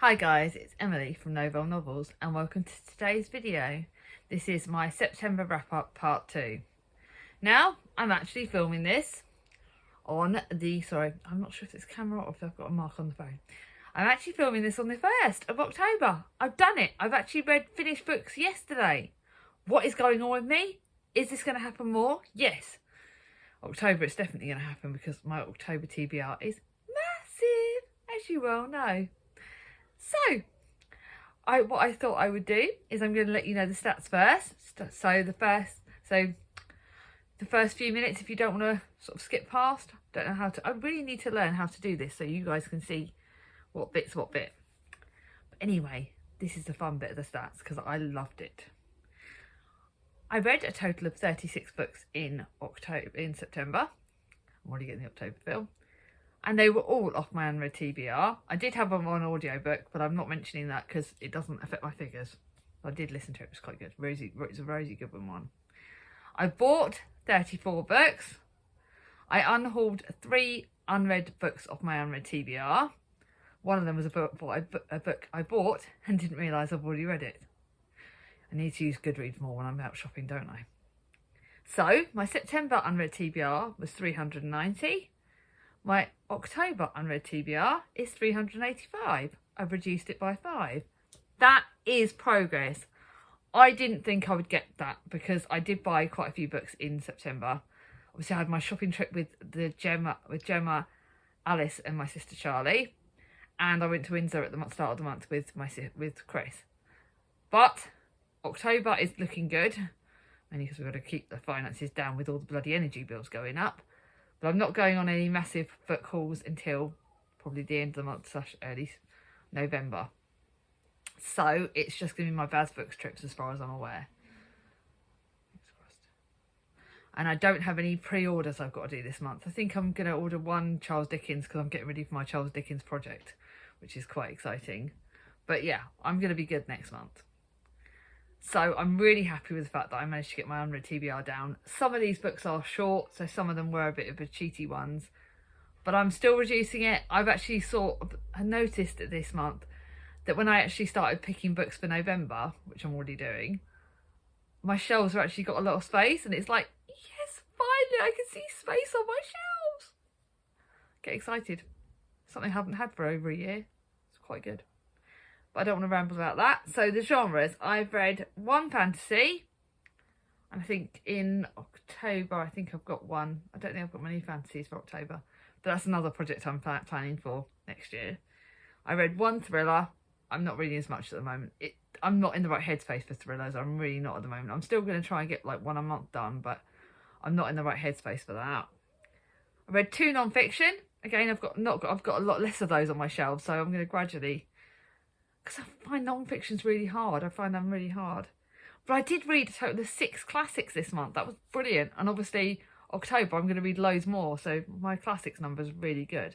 Hi guys, it's Emily from Novel Novels and welcome to today's video. This is my September wrap-up part 2. Now, I'm actually filming this on the, I'm not sure if it's camera or if I've got a mark on the phone. I'm actually filming this on the 1st of October. I've done it. I've actually finished books yesterday. What is going on with me? Is this going to happen more? Yes. October, it's definitely going to happen because my October TBR is massive, as you well know. So, what I thought I would do is I'm going to let you know the stats first. So the first few minutes, if you don't want to sort of skip past, don't know how to. I really need to learn how to do this so you guys can see what bit's what bit. But anyway, this is the fun bit of the stats because I loved it. I read a total of 36 books in September. I'm already getting the October film. And they were all off my unread TBR. I did have them on audiobook, but I'm not mentioning that because it doesn't affect my figures. I did listen to it. It was quite good. It's a Rosie Goodwin one. I bought 34 books. I unhauled 3 unread books off my unread TBR. One of them was a book I bought and didn't realise I've already read it. I need to use Goodreads more when I'm out shopping, don't I? So, my September unread TBR was 390. My October unread TBR is 385. I've reduced it by 5. That is progress. I didn't think I would get that because I did buy quite a few books in September. Obviously, I had my shopping trip with Gemma, Alice, and my sister Charlie, and I went to Windsor at the start of the month with Chris. But October is looking good, mainly because we've got to keep the finances down with all the bloody energy bills going up. But I'm not going on any massive book hauls until probably the end of the month / early November. So it's just going to be my Baz Books trips as far as I'm aware. And I don't have any pre-orders I've got to do this month. I think I'm going to order one Charles Dickens because I'm getting ready for my Charles Dickens project, which is quite exciting. But yeah, I'm going to be good next month. So I'm really happy with the fact that I managed to get my unread TBR down. Some of these books are short, so some of them were a bit of a cheaty ones. But I'm still reducing it. I've actually noticed this month that when I actually started picking books for November, which I'm already doing, my shelves have actually got a lot of space. And it's like, yes, finally I can see space on my shelves. Get excited. Something I haven't had for over a year. It's quite good. But I don't want to ramble about that. So the genres, I've read 1 fantasy. And I think in October, I think I've got 1. I don't think I've got many fantasies for October. But that's another project I'm planning for next year. I read 1 thriller. I'm not reading as much at the moment. I'm not in the right headspace for thrillers. I'm really not at the moment. I'm still going to try and get like 1 a month done. But I'm not in the right headspace for that. I read 2 non-fiction. Again, I've got a lot less of those on my shelves. So I'm going to gradually... because I find non-fiction's really hard. I find them really hard. But I did read a total of 6 classics this month. That was brilliant. And obviously, October, I'm going to read loads more. So my classics number is really good.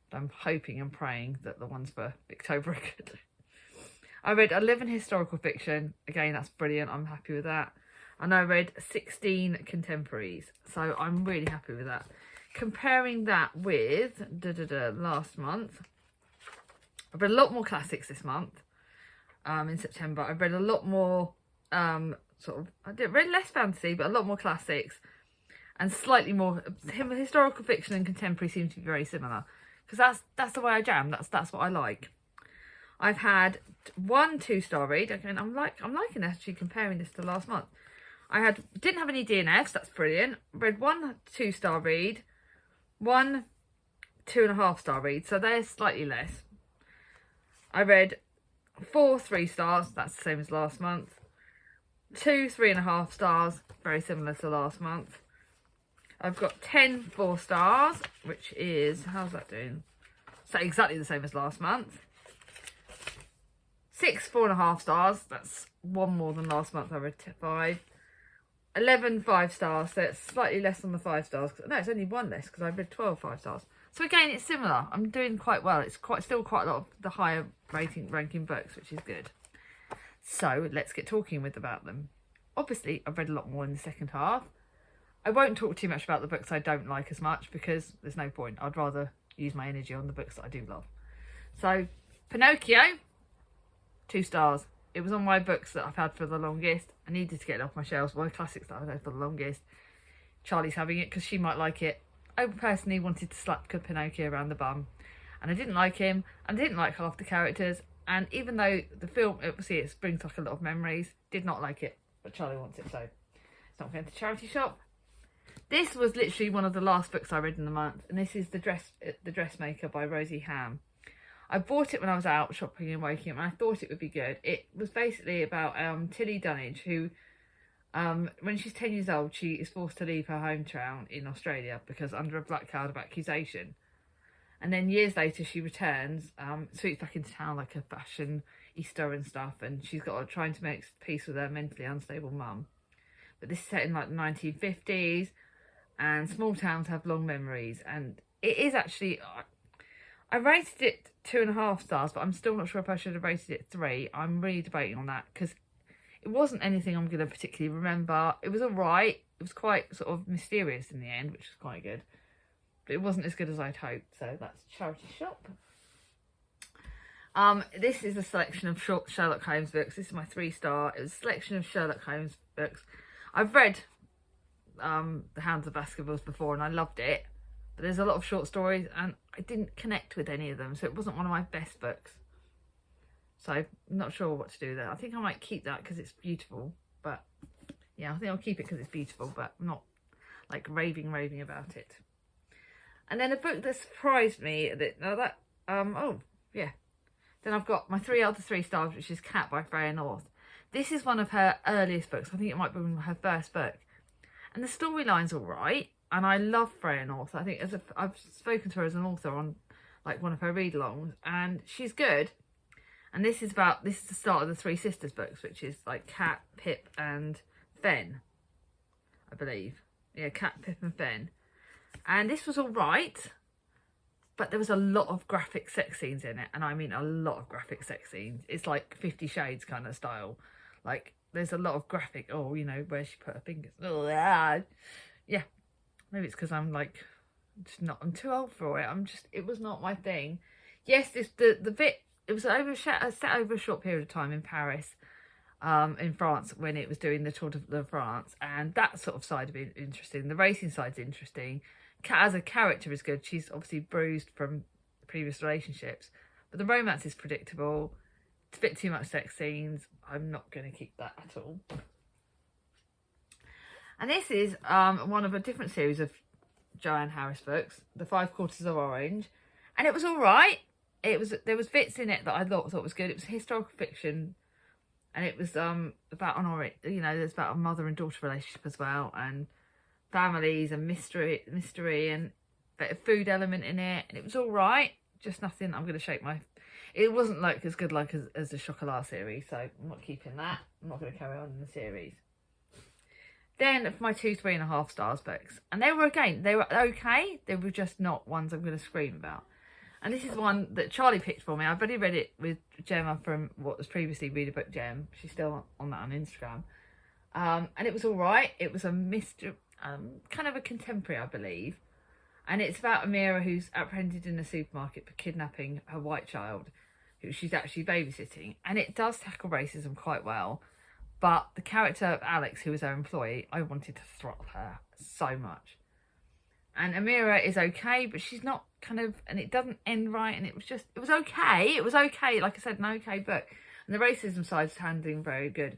But I'm hoping and praying that the ones for October are good. I read 11 historical fiction. Again, that's brilliant. I'm happy with that. And I read 16 contemporaries. So I'm really happy with that. Comparing that with last month... I've read a lot more classics this month, in September. I've read a lot more, I read less fantasy, but a lot more classics. And slightly more, historical fiction and contemporary seem to be very similar. Because that's the way I jam, that's what I like. I've had 1 2-star read, again, I'm liking actually comparing this to last month. Didn't have any DNFs, that's brilliant. Read 1 2-star read, 1 2.5-star read, so they're slightly less. I read 4 3 stars, that's the same as last month. 2 3.5 stars, very similar to last month. I've got 10 4 stars, which is, how's that doing? So exactly the same as last month. 6 4.5 stars, that's 1 more than last month. I read 5. 11 5 stars, so it's slightly less on the 5 stars. No, it's only 1 less because I read 12 5 stars. So again, it's similar. I'm doing quite well. It's still quite a lot of the higher ranking books, which is good. So let's get talking about them. Obviously, I've read a lot more in the second half. I won't talk too much about the books I don't like as much because there's no point. I'd rather use my energy on the books that I do love. So Pinocchio, 2 stars. It was on my books that I've had for the longest. I needed to get it off my shelves. My classics that I've had for the longest. Charlie's having it because she might like it. I personally wanted to slap Pinocchio around the bum. And I didn't like him. And I didn't like half the characters. And even though the film, obviously it brings back a lot of memories, did not like it. But Charlie wants it, so it's not going to charity shop. This was literally one of the last books I read in the month. And this is The Dressmaker by Rosie Ham. I bought it when I was out shopping in Wokingham, and I thought it would be good. It was basically about Tilly Dunnage, who, when she's 10 years old, she is forced to leave her hometown in Australia because under a black cloud of accusation. And then years later, she returns, sweeps back into town like a fashion Easter and stuff, and she's got trying to make peace with her mentally unstable mum. But this is set in like the 1950s, and small towns have long memories, and it is actually... I rated it 2.5 stars, but I'm still not sure if I should have rated it 3. I'm really debating on that because it wasn't anything I'm going to particularly remember. It was alright. It was quite sort of mysterious in the end, which was quite good. But it wasn't as good as I'd hoped, so that's charity shop. This is a selection of short Sherlock Holmes books. This is my 3-star. It was a selection of Sherlock Holmes books. I've read The Hounds of Baskervilles before and I loved it. But there's a lot of short stories and I didn't connect with any of them. So it wasn't one of my best books. So I'm not sure what to do there. I think I might keep that because it's beautiful. But yeah, I think I'll keep it because it's beautiful. But I'm not like raving about it. And then a book that surprised me. Oh, yeah. Then I've got my 3 stars, which is Cat by Freya North. This is one of her earliest books. I think it might be her first book. And the storyline's all right. And I love Freya North. I think I've spoken to her as an author on like one of her read-alongs, and she's good. And this is the start of the 3 Sisters books, which is like Cat, Pip, and Fen, I believe. Yeah, Cat, Pip, and Fen. And this was all right, but there was a lot of graphic sex scenes in it, and I mean a lot of graphic sex scenes. It's like 50 Shades kind of style. Like there's a lot of graphic. Oh, you know where she put her fingers. Oh, yeah. Maybe it's because I'm like, I'm too old for it. It was not my thing. Yes, the bit, it was set over a short period of time in Paris, in France, when it was doing the Tour de France. And that sort of side of it interesting. The racing side's interesting. Kat as a character is good. She's obviously bruised from previous relationships. But the romance is predictable. It's a bit too much sex scenes. I'm not going to keep that at all. And this is one of a different series of Joanne Harris books, The 5 Quarters of Orange. And it was all right. There was bits in it that I thought was good. It was historical fiction. And it was about there's about a mother and daughter relationship as well. And families and mystery and a bit of food element in it. And it was all right. Just nothing I'm going to shake my... It wasn't like as good as the Chocolat series. So I'm not keeping that. I'm not going to carry on in the series. Then for my 2 3.5 stars books, and they were okay. They were just not ones I'm going to scream about. And this is one that Charlie picked for me. I've already read it with Gemma from what was previously Read a Book Gem. She's still on that on Instagram. And it was all right. It was a mystery, kind of a contemporary, I believe. And it's about Amira, who's apprehended in a supermarket for kidnapping her white child, who she's actually babysitting. And it does tackle racism quite well. But the character of Alex, who was her employee, I wanted to throttle her so much. And Amira is okay, but she's not and it doesn't end right. And it was okay. It was okay. Like I said, an okay book. And the racism side's handling very good.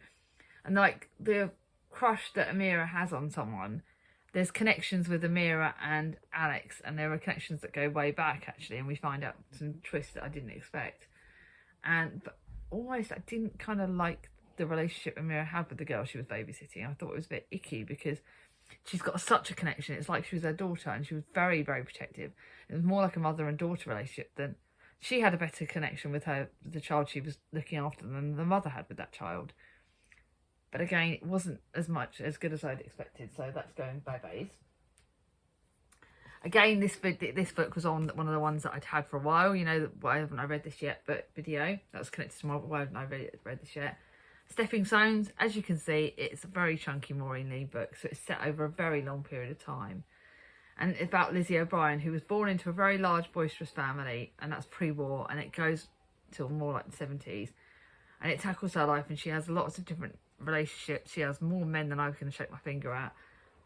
And like the crush that Amira has on someone, there's connections with Amira and Alex. And there are connections that go way back, actually. And we find out some twists that I didn't expect. But almost I didn't kind of like the relationship Amira had with the girl she was babysitting. I thought it was a bit icky because she's got such a connection. It's like she was her daughter and she was very, very protective. It was more like a mother and daughter relationship than... She had a better connection with the child she was looking after than the mother had with that child. But again, it wasn't as good as I'd expected, so that's going bye-byes. Again, this book was on one of the ones that I'd had for a while. You know, why haven't I read this yet? But video, that was connected to my why haven't I read this yet? Stepping Stones, as you can see, it's a very chunky Maureen Lee book, so it's set over a very long period of time. And it's about Lizzie O'Brien, who was born into a very large, boisterous family, and that's pre-war, and it goes till more like the 70s. And it tackles her life, and she has lots of different relationships. She has more men than I can shake my finger at.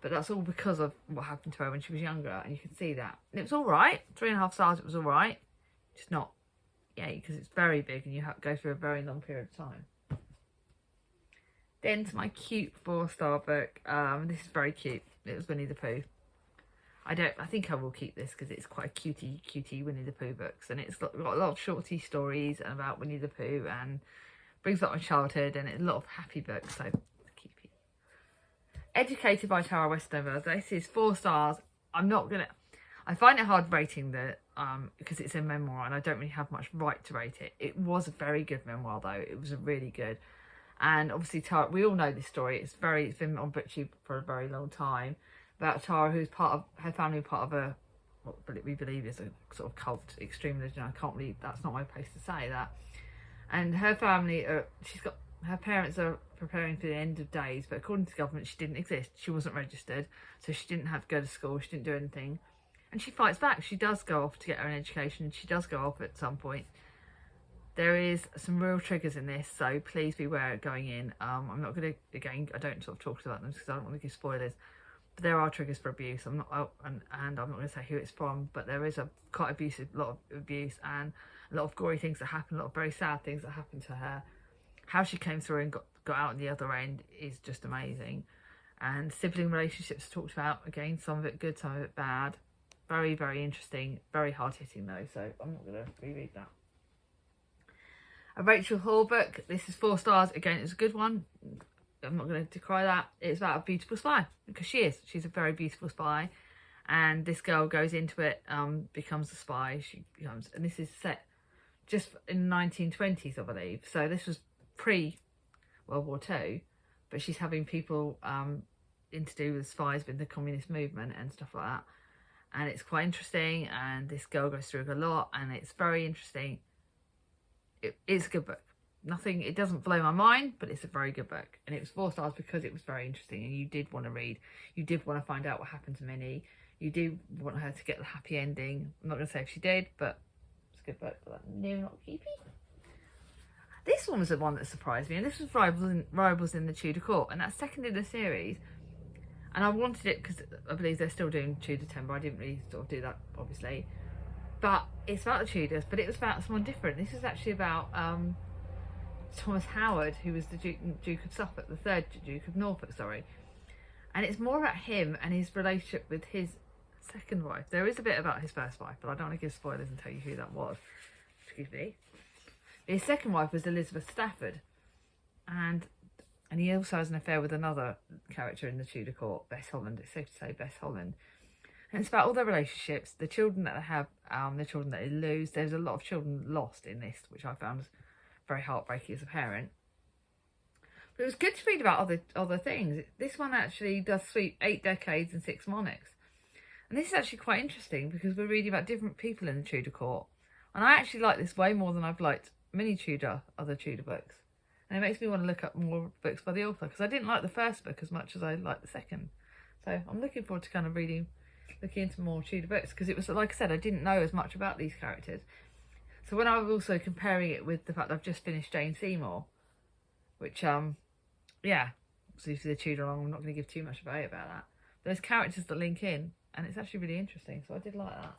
But that's all because of what happened to her when she was younger, and you can see that. And it was all right. 3.5 stars, it was all right. Just not, yay, because it's very big and you have to go through a very long period of time. Then to my cute 4-star book. This is very cute. It was Winnie the Pooh. I think I will keep this because it's quite a cutie Winnie the Pooh books, and it's got a lot of shorty stories about Winnie the Pooh, and brings up my childhood, and it's a lot of happy books, so keep it. Educated by Tara Westover. This is 4 stars. I find it hard rating because it's a memoir and I don't really have much right to rate it. It was a very good memoir though. It was a really good. And obviously Tara, we all know this story. It's been on BookTube for a very long time, about Tara, who's her family, part of what we believe is a sort of cult, extreme religion. I can't believe that's not my place to say that. And her family, her parents are preparing for the end of days, but according to the government, she didn't exist. She wasn't registered, so she didn't have to go to school. She didn't do anything. And she fights back. She does go off to get her an education. She does go off at some point. There is some real triggers in this, so please beware going in. I'm not going to, again, I don't sort of talk about them because I don't want to give spoilers. But there are triggers for abuse. I'm not, and I'm not going to say who it's from, but there is a lot of abuse and a lot of gory things that happen, a lot of very sad things that happen to her. How she came through and got out on the other end is just amazing. And sibling relationships talked about, again, some of it good, some of it bad. Very, very interesting, very hard-hitting though, so I'm not going to reread that. A Rachel Hall book. This is 4 stars. Again, it's a good one. I'm not going to decry that. It's about a beautiful spy, because she is. She's a very beautiful spy, and this girl goes into it, becomes a spy. And this is set just in the 1920s, I believe. So this was pre-World War II, but she's having people in to do with spies with the communist movement and stuff like that. And it's quite interesting, and this girl goes through a lot, and it's very interesting. It's a good book. It doesn't blow my mind, but it's a very good book. And it was 4 stars because it was very interesting, and you did want to read. You did want to find out what happened to Minnie. You did want her to get the happy ending. I'm not going to say if she did, but it's a good book. But no, not creepy. This one was the one that surprised me, and this was Rivals in the Tudor Court, and that's second in the series. And I wanted it because I believe they're still doing Tudor Timber. I didn't really sort of do that, obviously. But it's about the Tudors, but it was about someone different. This is actually about Thomas Howard, who was the Duke of Suffolk, the 3rd Duke of Norfolk, sorry. And it's more about him and his relationship with his second wife. There is a bit about his first wife, but I don't want to give spoilers and tell you who that was. Excuse me. His second wife was Elizabeth Stafford. And he also has an affair with another character in the Tudor Court, Bess Holland. It's safe to say Bess Holland. And it's about all their relationships, the children that they have, the children that they lose. There's a lot of children lost in this, which I found very heartbreaking as a parent. But it was good to read about other things. This one actually does sweep 8 decades and 6 monarchs. And this is actually quite interesting because we're reading about different people in the Tudor Court. And I actually like this way more than I've liked many other Tudor books. And it makes me want to look up more books by the author, because I didn't like the first book as much as I liked the second. So I'm looking forward to kind of looking into more Tudor books, because it was, like I said, I didn't know as much about these characters. So when I was also comparing it with the fact that I've just finished Jane Seymour, which, yeah, so for the Tudor, I'm not going to give too much about that. There's characters that link in, and it's actually really interesting, so I did like that.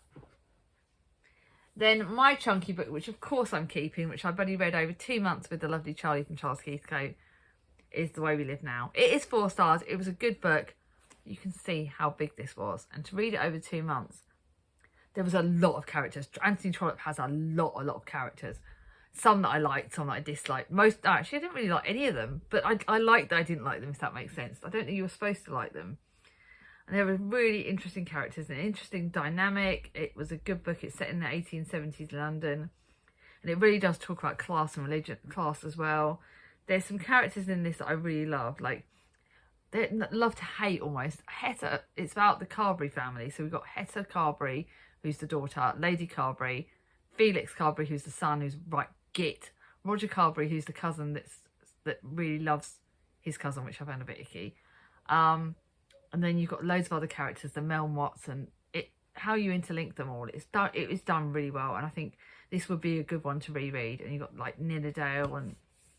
Then my chunky book, which of course I'm keeping, which I've only read over 2 months with the lovely Charlie from Charles Heathcote, is The Way We Live Now. It is 4 stars. It was a good book. You can see how big this was. And to read it over 2 months, there was a lot of characters. Anthony Trollope has a lot of characters. Some that I liked, some that I disliked. Actually, I didn't really like any of them, but I liked that I didn't like them, if that makes sense. I don't think you were supposed to like them. And there were really interesting characters and an interesting dynamic. It was a good book. It's set in the 1870s London. And it really does talk about class and religion, class as well. There's some characters in this that I really love. Like, they love to hate almost. Hetta, it's about the Carberry family. So we've got Hetta Carberry, who's the daughter. Lady Carberry. Felix Carberry, who's the son, who's right git. Roger Carberry, who's the cousin that really loves his cousin, which I found a bit icky. And then you've got loads of other characters, the Melmots, and how you interlink them all. It was done really well, and I think this would be a good one to reread. And you've got like Nidderdale and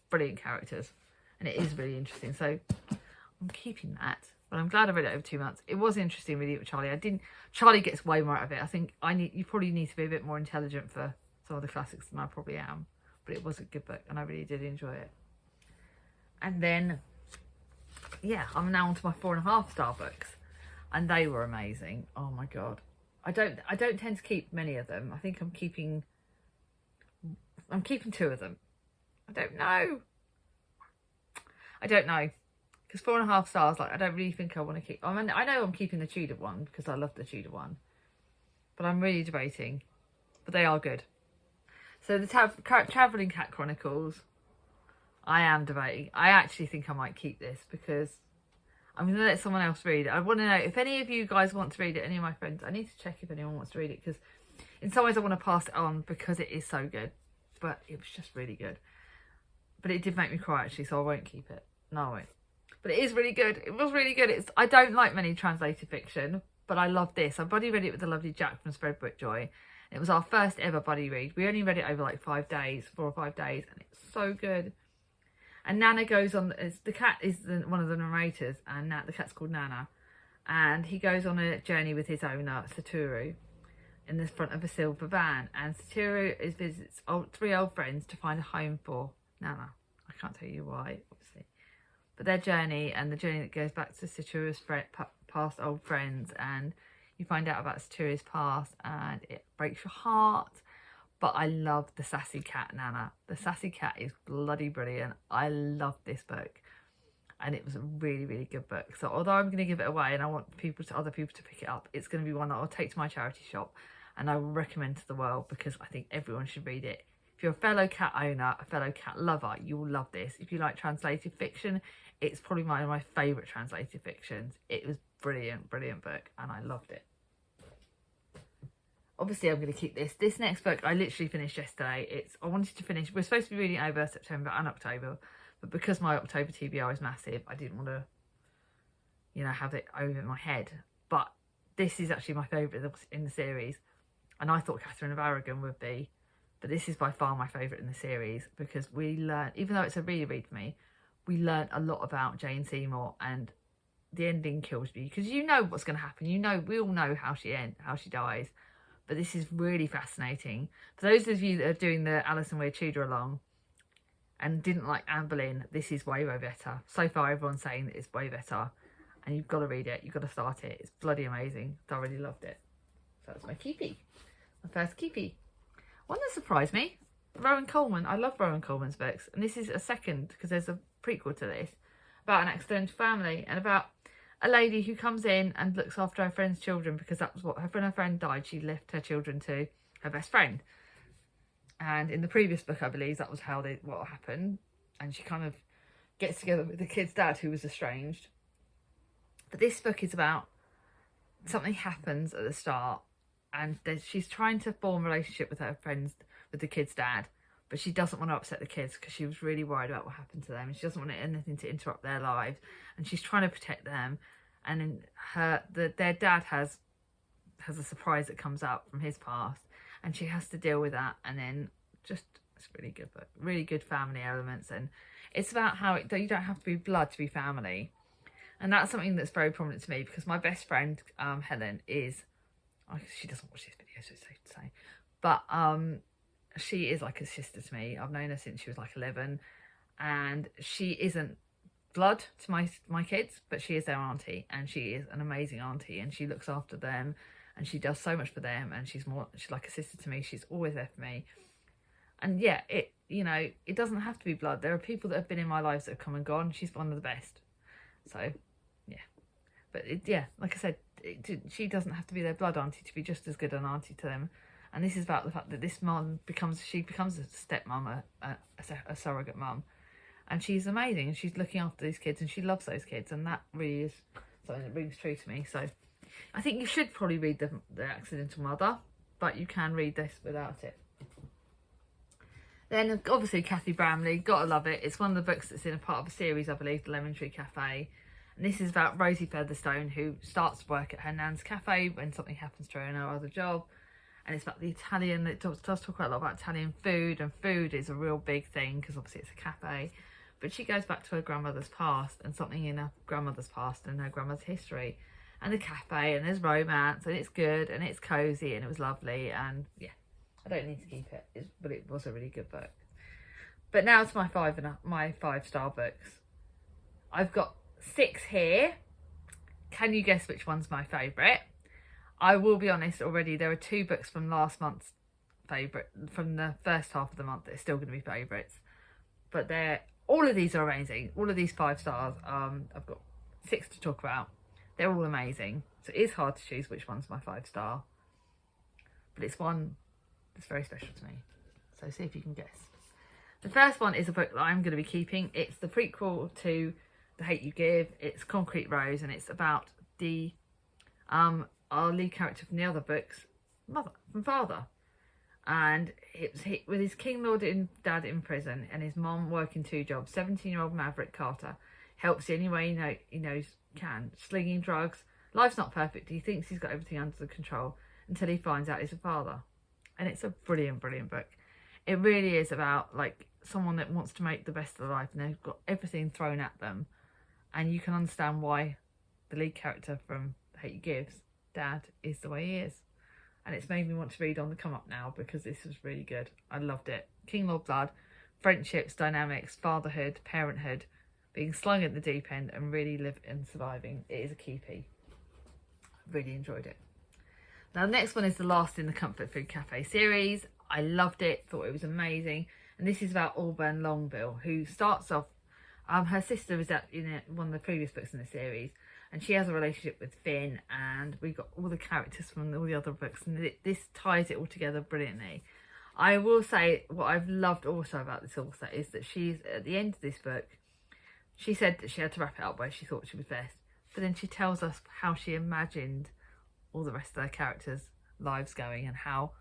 brilliant characters, and it is really interesting. So I'm keeping that, but I'm glad I read it over 2 months. It was interesting reading it with Charlie. Charlie gets way more out of it. I think you probably need to be a bit more intelligent for some of the classics than I probably am, but it was a good book and I really did enjoy it. And then, yeah, I'm now on to my 4.5-star books, and they were amazing. Oh my god, I don't tend to keep many of them. I think I'm keeping 2 of them. I don't know. Because 4.5 stars, like, I don't really think I want to keep. I mean, I know I'm keeping the Tudor one because I love the Tudor one, but I'm really debating. But they are good. So the Travelling Cat Chronicles, I am debating. I actually think I might keep this because I'm going to let someone else read it. I want to know if any of you guys want to read it. Any of my friends, I need to check if anyone wants to read it because in some ways I want to pass it on because it is so good. But it was just really good. But it did make me cry actually, so I won't keep it. No, I won't. But it is really good. It was really good. I don't like many translated fiction, but I love this. I buddy read it with the lovely Jack from Spreadbook Joy. It was our first ever buddy read. We only read it over like 4 or 5 days, and it's so good. And Nana goes on. The cat is one of the narrators, and the cat's called Nana, and he goes on a journey with his owner Satoru in the front of a silver van. And Satoru visits 3 old friends to find a home for Nana. I can't tell you why, obviously. But their journey, and the journey that goes back to Satoru's past old friends, and you find out about Satoru's past, and it breaks your heart. But I love the sassy cat, Nana. The sassy cat is bloody brilliant. I love this book, and it was a really, really good book. So although I'm going to give it away, and I want other people to pick it up, it's going to be one that I'll take to my charity shop, and I will recommend to the world because I think everyone should read it. If you're a fellow cat owner, a fellow cat lover, you will love this. If you like translated fiction, it's probably one of my favourite translated fictions. It was brilliant, brilliant book, and I loved it. Obviously, I'm going to keep this. This next book, I literally finished yesterday. I wanted to finish. We're supposed to be reading over September and October, but because my October TBR is massive, I didn't want to, have it over my head. But this is actually my favourite in the series, and I thought Catherine of Aragon would be. But this is by far my favourite in the series because we learn, even though it's a reread for me, we learn a lot about Jane Seymour, and the ending kills me because you know what's going to happen. We all know how she dies. But this is really fascinating. For those of you that are doing the Alison Weir Tudor along and didn't like Anne Boleyn, this is way, way better. So far, everyone's saying that it's way better. And you've got to read it. You've got to start it. It's bloody amazing. I really loved it. So that's my keepie. My first keepie. One that surprised me, Rowan Coleman. I love Rowan Coleman's books. And this is a second, because there's a prequel to this, about an accidental family and about a lady who comes in and looks after her friend's children because that was what her friend died. She left her children to her best friend. And in the previous book, I believe, that was what happened. And she kind of gets together with the kid's dad who was estranged. But this book is about something happens at the start, and she's trying to form a relationship with her friends, with the kid's dad, but she doesn't want to upset the kids because she was really worried about what happened to them, and she doesn't want anything to interrupt their lives, and she's trying to protect them. And their dad has a surprise that comes out from his past, and she has to deal with that. And then it's a really good book, really good family elements, and it's about how you don't have to be blood to be family. And that's something that's very prominent to me because my best friend, Helen, she doesn't watch this video, so it's safe to say, but she is like a sister to me. I've known her since she was like 11, and she isn't blood to my kids, but she is their auntie, and she is an amazing auntie, and she looks after them, and she does so much for them, and she's like a sister to me. She's always there for me. And yeah, it doesn't have to be blood. There are people that have been in my lives that have come and gone. She's one of the best. So yeah, but like I said, she doesn't have to be their blood auntie to be just as good an auntie to them. And this is about the fact that this mum becomes a stepmom, a surrogate mum, and she's amazing, and she's looking after these kids, and she loves those kids, and that really is something that rings true to me. So I think you should probably read the Accidental Mother, but you can read this without it. Then obviously Cathy Bramley, gotta love it. It's one of the books that's in a part of a series, I believe, The Lemon Tree Cafe. And this is about Rosie Featherstone, who starts work at her nan's cafe when something happens to her in her other job. and it's about the Italian. It does talk quite a lot about Italian food, and food is a real big thing because obviously it's a cafe. But she goes back to her grandmother's past and something in her grandmother's past and her grandmother's history, and the cafe, and there's romance, and it's good, and it's cozy, and it was lovely, and yeah, I don't need to keep it, but it was a really good book. But now to my 5-star books. I've got 6 here. Can you guess which one's my favourite? I will be honest already, there are 2 books from last month's favourite, from the first half of the month, that are still going to be favourites. But all of these are amazing. All of these 5 stars. I've got 6 to talk about. They're all amazing. So it is hard to choose which one's my 5-star. But it's one that's very special to me. So see if you can guess. The first one is a book that I'm going to be keeping. It's the prequel to The Hate You Give. It's Concrete Rose, and it's about the our lead character from the other books, father. And it's with his King Lord dad in prison and his mom working 2 jobs. 17-year-old Maverick Carter helps the only way he knows can, slinging drugs. Life's not perfect. He thinks he's got everything under control until he finds out he's a father. And it's a brilliant, brilliant book. It really is about like someone that wants to make the best of their life, and they've got everything thrown at them, and you can understand why the lead character from The Hate You Give's dad is the way he is. And it's made me want to read on the come up now because this was really good. I loved it. King Lord blood, friendships, dynamics, fatherhood, parenthood, being slung at the deep end, and really living and surviving. It is a keepy. Really enjoyed it. Now the next one is the last in the Comfort Food Cafe series. I loved it, thought it was amazing. And this is about Auburn Longbill, who starts off, her sister is in one of the previous books in the series, and she has a relationship with Finn, and we got all the characters from all the other books, and this ties it all together brilliantly. I will say what I've loved also about this author is that she's, at the end of this book, she said that she had to wrap it up where she thought she was best, but then she tells us how she imagined all the rest of their characters' lives going, and how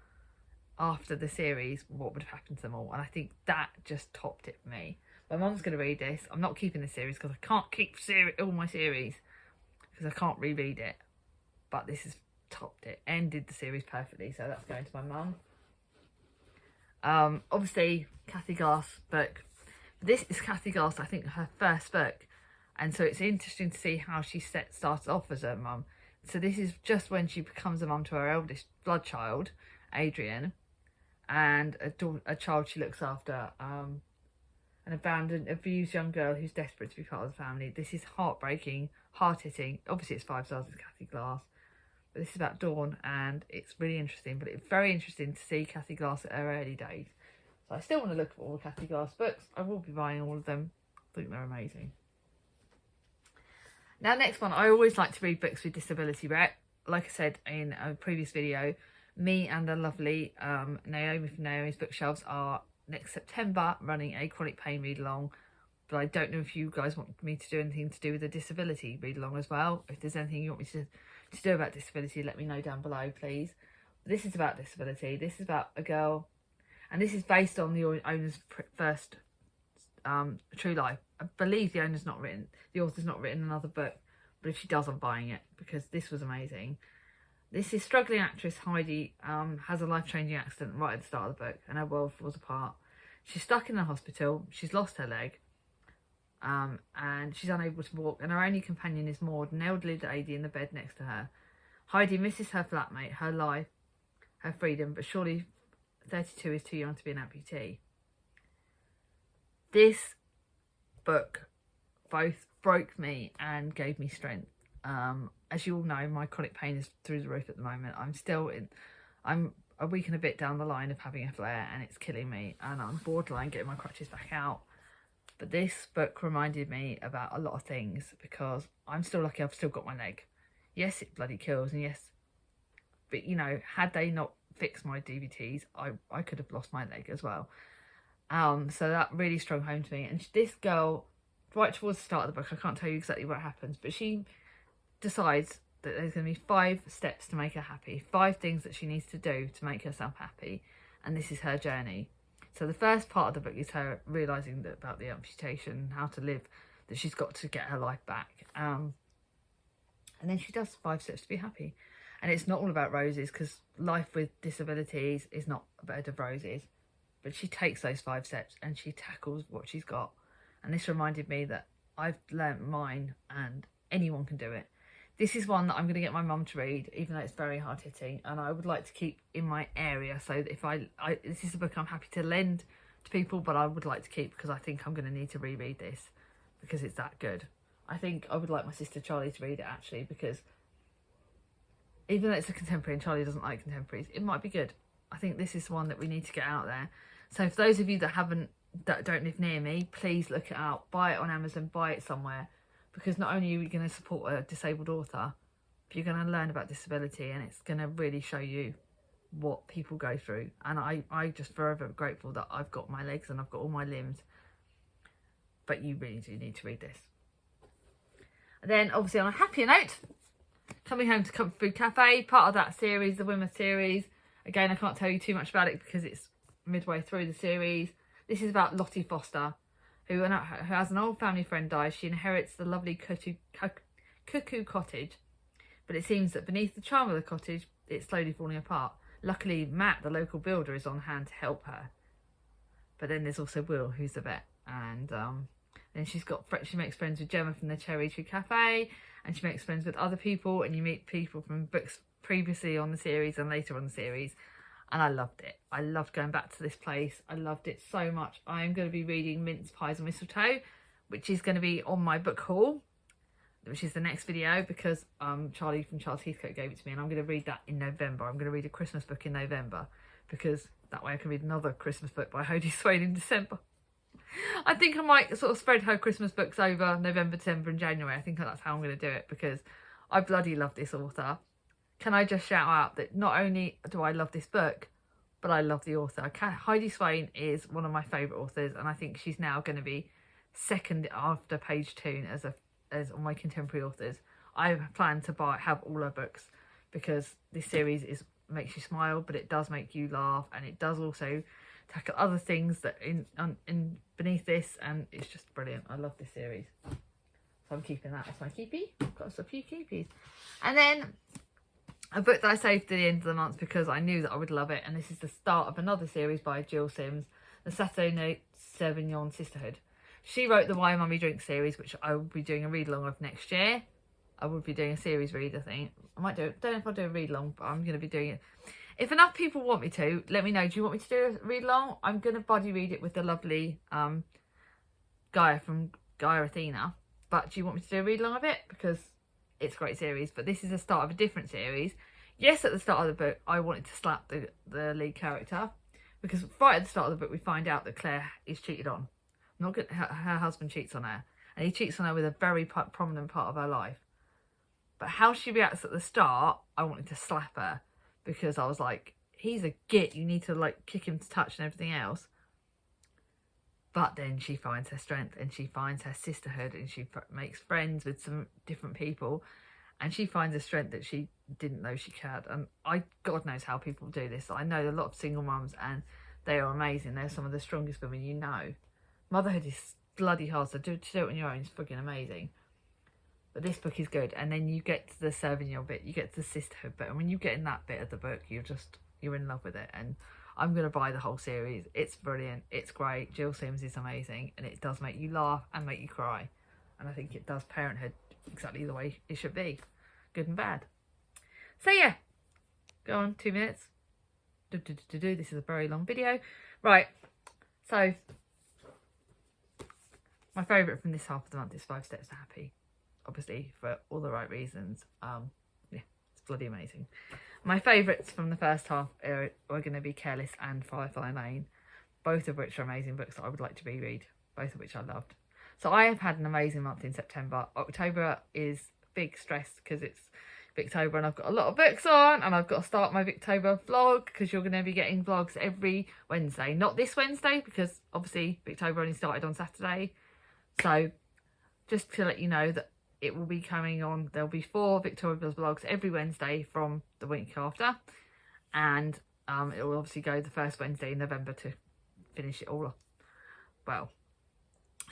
after the series what would have happened to them all. And I think that just topped it for me. My mum's going to read this. I'm not keeping this series because I can't keep all my series because I can't reread it, but this has topped it, ended the series perfectly, so that's going to my mum. Obviously Kathy Glass book. This is Kathy Glass, I think, her first book, and so it's interesting to see how she started off as a mum. So this is just when she becomes a mum to her eldest blood child, Adrian, and a child she looks after, an abandoned, abused young girl who's desperate to be part of the family. This is heartbreaking, hard-hitting. Obviously it's 5 stars, it's Kathy Glass, but this is about Dawn, and it's really interesting. But it's very interesting to see Kathy Glass at her early days. So I still want to look at all the Kathy Glass books. I will be buying all of them. I think they're amazing. Now, next one, I always like to read books with disability rep. Like I said in a previous video, me and the lovely Naomi from Naomi's Bookshelves are next September running a chronic pain read along, but I don't know if you guys want me to do anything to do with a disability read along as well. If there's anything you want me to do about disability, let me know down below, please. This is about disability. This is about a girl, and this is based on the owner's first true life. I believe the author's not written another book, but if she does, I'm buying it because this was amazing. This is struggling actress Heidi has a life-changing accident right at the start of the book, and her world falls apart. She's stuck in a hospital, she's lost her leg, and she's unable to walk, and her only companion is Maud, an elderly lady in the bed next to her. Heidi misses her flatmate, her life, her freedom, but surely 32 is too young to be an amputee. This book both broke me and gave me strength. As you all know, my chronic pain is through the roof at the moment. I'm a week and a bit down the line of having a flare, and it's killing me, and I'm borderline getting my crutches back out. But this book reminded me about a lot of things, because I'm still lucky I've still got my leg. Yes, it bloody kills, and yes, but you know, had they not fixed my DVTs, I could have lost my leg as well. So that really strung home to me. And this girl, right towards the start of the book, I can't tell you exactly what happens, but she decides that there's going to be 5 steps to make her happy, 5 things that she needs to do to make herself happy, and this is her journey. So the first part of the book is her realising about the amputation, how to live, that she's got to get her life back, and then she does 5 steps to be happy. And it's not all about roses, because life with disabilities is not a bed of roses. But she takes those 5 steps and she tackles what she's got. And this reminded me that I've learnt mine and anyone can do it. This is one that I'm going to get my mum to read, even though it's very hard hitting. And I would like to keep in my area, so that if this is a book I'm happy to lend to people, but I would like to keep, because I think I'm going to need to reread this because it's that good. I think I would like my sister Charlie to read it, actually, because even though it's a contemporary and Charlie doesn't like contemporaries, it might be good. I think this is one that we need to get out there. So for those of you that don't live near me, please look it out. Buy it on Amazon, buy it somewhere, because not only are you going to support a disabled author, but you're going to learn about disability, and it's going to really show you what people go through. And I just forever grateful that I've got my legs and I've got all my limbs. But you really do need to read this. And then obviously on a happier note, coming home to Comfort Food Cafe, part of that series, the Women's series. Again, I can't tell you too much about it because it's midway through the series. This is about Lottie Foster, who has an old family friend dies. She inherits the lovely cuckoo cottage, but it seems that beneath the charm of the cottage, it's slowly falling apart. Luckily, Matt, the local builder, is on hand to help her. But then there's also Will, who's the vet, and then she makes friends with Gemma from the Cherry Tree Cafe, and she makes friends with other people, and you meet people from books previously on the series and later on the series. And I loved it. I loved going back to this place. I loved it so much. I am going to be reading Mince Pies and Mistletoe, which is going to be on my book haul, which is the next video, because Charlie from Charles Heathcote gave it to me, and I'm going to read that in November. I'm going to read a Christmas book in November, because that way I can read another Christmas book by Hodie Swain in December. I think I might sort of spread her Christmas books over November, December and January. I think that's how I'm going to do it, because I bloody love this author. Can I just shout out that not only do I love this book, but I love the author. Hodie Swain is one of my favourite authors, and I think she's now going to be second after Paige Toon as on my contemporary authors. I plan to have all her books, because this series makes you smile, but it does make you laugh, and it does also tackle other things that in beneath this, and it's just brilliant. I love this series, so I'm keeping that as my keepie. I've got a few keepies. And then a book that I saved to the end of the month because I knew that I would love it, and this is the start of another series by Jill Sims, the Saturday Night Sauvignon Sisterhood. She wrote the Why Mummy Drinks series, which I will be doing a read along of next year. I will be doing a series read, I think. I might do it. Don't know if I'll do a read along, but I'm going to be doing it. If enough people want me to, let me know. Do you want me to do a read along? I'm going to buddy read it with the lovely Gaia from Gaia Athena. But do you want me to do a read along of it? Because it's a great series, but this is the start of a different series. Yes, at the start of the book, I wanted to slap the lead character, because right at the start of the book, we find out that Claire is cheated on. Not good. Her husband cheats on her, and he cheats on her with a very prominent part of her life. But how she reacts at the start, I wanted to slap her, because I was like, he's a git. You need to like kick him to touch and everything else. But then she finds her strength, and she finds her sisterhood, and she makes friends with some different people, and she finds a strength that she didn't know she had. And God knows how people do this. I know a lot of single mums, and they are amazing. They're some of the strongest women you know. Motherhood is bloody hard, so to do it on your own is fucking amazing. But this book is good, and then you get to the Sauvignon bit, you get to the sisterhood bit, and when you get in that bit of the book, you're in love with it. And I'm going to buy the whole series. It's brilliant. It's great. Jill Sims is amazing, and it does make you laugh and make you cry. And I think it does parenthood exactly the way it should be. Good and bad. So yeah, go on, 2 minutes. This is a very long video. Right, so my favourite from this half of the month is 5 Steps to Happy. Obviously, for all the right reasons. Yeah, it's bloody amazing. My favourites from the first half are going to be Careless and Firefly Lane, both of which are amazing books that I would like to reread, both of which I loved. So I have had an amazing month in September. October is big stress because it's Victober and I've got a lot of books on, and I've got to start my Victober vlog, because you're going to be getting vlogs every Wednesday. Not this Wednesday, because obviously Victober only started on Saturday. So just to let you know that it will be coming on. There'll be 4 Victoria's vlogs every Wednesday from the week after, and it will obviously go the first Wednesday in November to finish it all off. Well,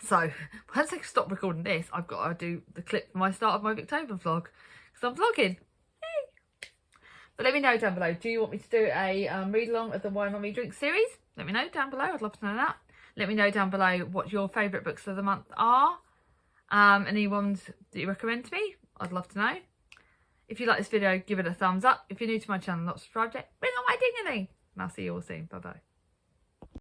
so once I stop recording this, I've got to do the clip for my start of my Victober vlog, because I'm vlogging. Yay! But let me know down below, do you want me to do a read along of the Why Mummy Drinks series? Let me know down below, I'd love to know that. Let me know down below what your favourite books of the month are. Any ones that you recommend to me, I'd love to know. If you like this video, give it a thumbs up. If you're new to my channel, not subscribed yet, ring on my ding-a-ling. And I'll see you all soon. Bye bye.